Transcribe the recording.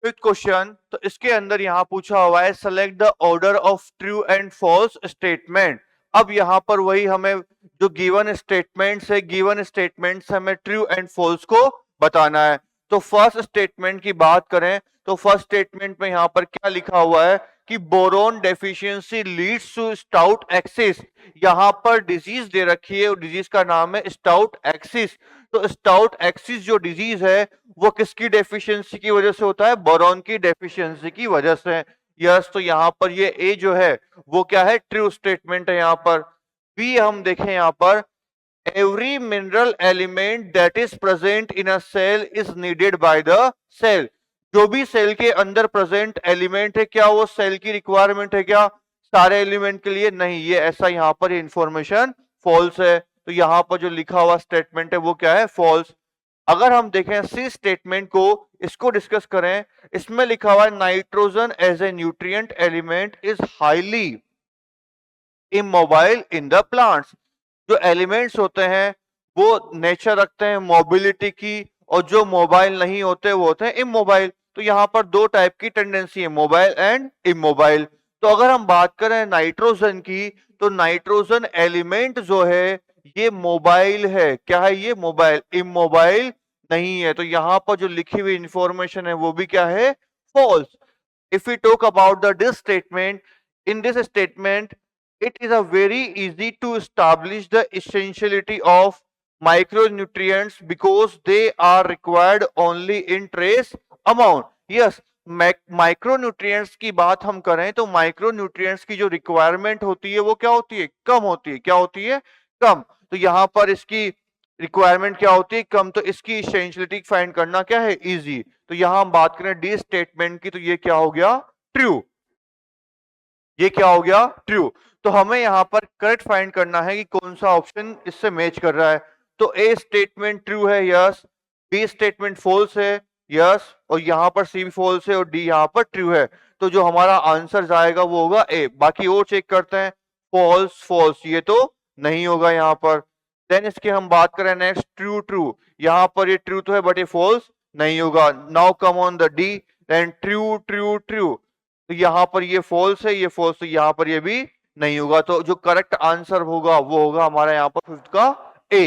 Fifth question, तो इसके अंदर यहाँ पूछा हुआ है select the order of true and false statement. अब यहाँ पर वही हमें जो गिवन स्टेटमेंट्स है, गिवन स्टेटमेंट्स हमें ट्रू एंड फॉल्स को बताना है। तो फर्स्ट स्टेटमेंट की बात करें तो फर्स्ट स्टेटमेंट में यहाँ पर क्या लिखा हुआ है कि boron deficiency leads to stout axis. यहाँ पर डिजीज दे रखी है और डिजीज का नाम है स्टाउट एक्सिस। तो स्टाउट एक्सिस जो डिजीज है वो किसकी डेफिशिएंसी की वजह से होता है? बोरॉन की डेफिशिएंसी की वजह से। यस, तो यहां पर ये ए जो है वो क्या है? ट्रू स्टेटमेंट है। यहां पर बी हम देखें, यहां पर every mineral element that is present in a cell is needed by the cell. जो भी सेल के अंदर प्रेजेंट एलिमेंट है, क्या वो सेल की रिक्वायरमेंट है क्या सारे एलिमेंट के लिए? नहीं, ये ऐसा यहां पर इंफॉर्मेशन फॉल्स है। तो यहां पर जो लिखा हुआ स्टेटमेंट है वो क्या है? फॉल्स। अगर हम देखें सी स्टेटमेंट को, इसको डिस्कस करें, इसमें लिखा हुआ है nitrogen as a nutrient element is highly immobile in the plants. जो एलिमेंट्स होते हैं वो नेचर रखते हैं मोबिलिटी की, और जो मोबाइल नहीं होते वो होते हैं इमोबाइल। तो यहां पर दो टाइप की टेंडेंसी है, मोबाइल एंड इमोबाइल। तो अगर हम बात करें नाइट्रोजन की, तो नाइट्रोजन एलिमेंट जो है ये मोबाइल है। क्या है ये? मोबाइल, इमोबाइल नहीं है। तो यहां पर जो लिखी हुई इंफॉर्मेशन है वो भी क्या है? False. If we talk about the this statement, in this statement, it is a very easy to establish the essentiality of micronutrients because they are required only in trace amount. Yes, micronutrients की बात हम करें तो micronutrients की जो requirement होती है वो क्या होती है? कम होती है। क्या होती है? कम। तो यहां पर इसकी रिक्वायरमेंट क्या होती है? कम। तो इसकी इसेंशियलिटी फाइंड करना क्या है? इजी। तो यहां हम बात करें डी स्टेटमेंट की, तो ये क्या हो गया? ट्रू। ये क्या हो गया? ट्रू। तो हमें यहां पर करेक्ट फाइंड करना है कि कौन सा ऑप्शन इससे मैच कर रहा है। तो ए स्टेटमेंट ट्रू है, यस। बी स्टेटमेंट फॉल्स है, यस। और यहां पर सी भी फॉल्स है और डी यहां पर ट्रू है। तो जो हमारा आंसर जाएगा वो होगा ए। बाकी और चेक करते हैं। फॉल्स फॉल्स, ये तो नहीं होगा यहां पर। देन इसके हम बात करें नेक्स्ट, ट्रू ट्रू। यहां पर ये ट्रू तो है बट ये फॉल्स नहीं होगा। Now come on the D, then true true true. तो यहां पर ये फॉल्स है, ये फॉल्स, तो यहां पर ये भी नहीं होगा। तो जो करेक्ट आंसर होगा वो होगा हमारा यहां पर फिफ्थ का ए।